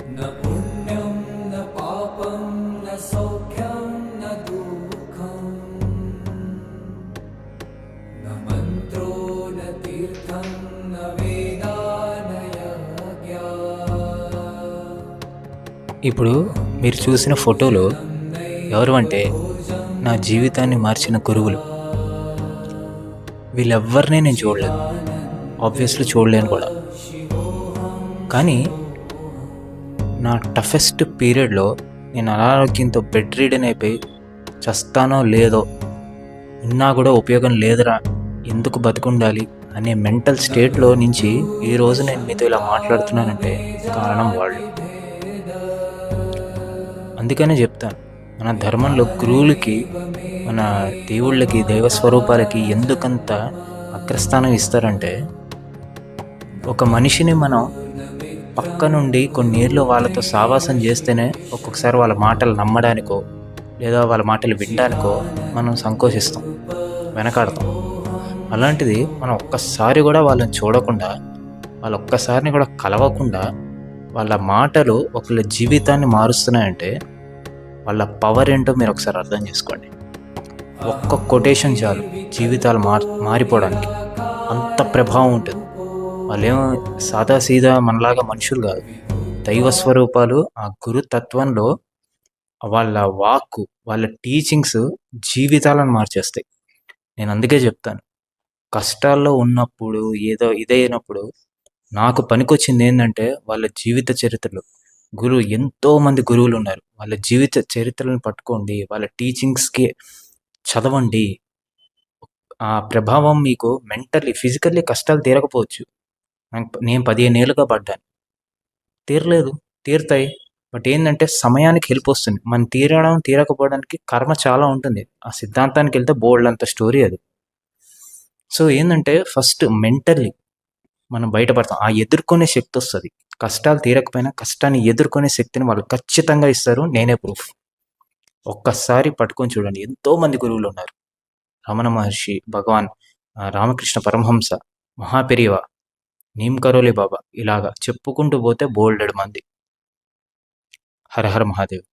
न पुण्यं न पापं न सौख्यं न दुःखं न मन्त्रो न तीर्थं न वेदा न यज्ञा। ఇప్పుడు మీరు చూసిన ఫోటోలో ఎవరు అంటే నా జీవితాన్ని మార్చిన గురువులు. వీళ్ళెవ్వరినీ నేను చూడలేదు, ఆబ్వియస్లీ చూడలేను కూడా. కానీ నా టఫెస్ట్ పీరియడ్లో నేను అనారోగ్యంతో బెడ్ రీడన్ అయిపోయి చస్తానో లేదో, ఉన్నా కూడా ఉపయోగం లేదురా, ఎందుకు బతుకుండాలి అనే మెంటల్ స్టేట్లో నుంచి ఈరోజు నేను మీతో ఇలా మాట్లాడుతున్నానంటే కారణం వాళ్ళు. అందుకనే చెప్తాను, మన ధర్మంలో గురువులకి, మన దేవుళ్ళకి, దైవస్వరూపాలకి ఎందుకంత అగ్రస్థానం ఇస్తారంటే, ఒక మనిషిని మనం పక్క నుండి కొన్నేళ్ళు వాళ్ళతో సావాసం చేస్తేనే ఒక్కొక్కసారి వాళ్ళ మాటలు నమ్మడానికో లేదా వాళ్ళ మాటలు వినడానికో మనం సంకోచిస్తాం, వెనకాడతాం. అలాంటిది మనం ఒక్కసారి కూడా వాళ్ళని చూడకుండా, వాళ్ళ ఒక్కసారిని కూడా కలవకుండా వాళ్ళ మాటలు ఒకళ్ళ జీవితాన్ని మారుస్తున్నాయంటే వాళ్ళ పవర్ ఏంటో మీరు ఒకసారి అర్థం చేసుకోండి. ఒక్క కొటేషన్ చాలు జీవితాలు మారిపోవడానికి, అంత ప్రభావం ఉంటుంది. వాళ్ళేమో సాదాసీదా మనలాగా మనుషులు కాదు, దైవస్వరూపాలు. ఆ గురుతత్వంలో వాళ్ళ వాక్కు, వాళ్ళ టీచింగ్స్ జీవితాలను మార్చేస్తాయి. నేను అందుకే చెప్తాను, కష్టాల్లో ఉన్నప్పుడు, ఏదో ఇదైనప్పుడు నాకు పనికొచ్చింది ఏంటంటే వాళ్ళ జీవిత చరిత్రలు. ఎంతోమంది గురువులు ఉన్నారు, వాళ్ళ జీవిత చరిత్రలను పట్టుకోండి, వాళ్ళ టీచింగ్స్కి చదవండి. ఆ ప్రభావం మీకు మెంటల్లీ, ఫిజికల్లీ కష్టాలు తీరకపోవచ్చు. నేను 15 ఏళ్ళుగా పడ్డాను, తీరలేదు, తీరుతాయి. బట్ ఏంటంటే సమయానికి హెల్ప్ వస్తుంది. మనం తీరకపోవడానికి కర్మ చాలా ఉంటుంది. ఆ సిద్ధాంతానికి వెళ్తే బోల్డ్ అంత స్టోరీ అది. సో ఏంటంటే ఫస్ట్ మెంటల్లీ మనం బయటపడతాం, ఆ ఎదుర్కొనే శక్తి వస్తుంది. కష్టాలు తీరకపోయినా కష్టాన్ని ఎదుర్కొనే శక్తిని వాళ్ళు ఖచ్చితంగా ఇస్తారు. నేనే ప్రూఫ్. ఒక్కసారి పట్టుకొని చూడండి, ఎంతోమంది గురువులు ఉన్నారు. రమణ మహర్షి, భగవాన్ రామకృష్ణ పరమహంస, మహాపెరివ, నీమ్ కరోలి బాబా, ఇలాగా చెప్పుకుంటూ పోతే బోల్డెడ్ మంది. హర హర మహాదేవ్.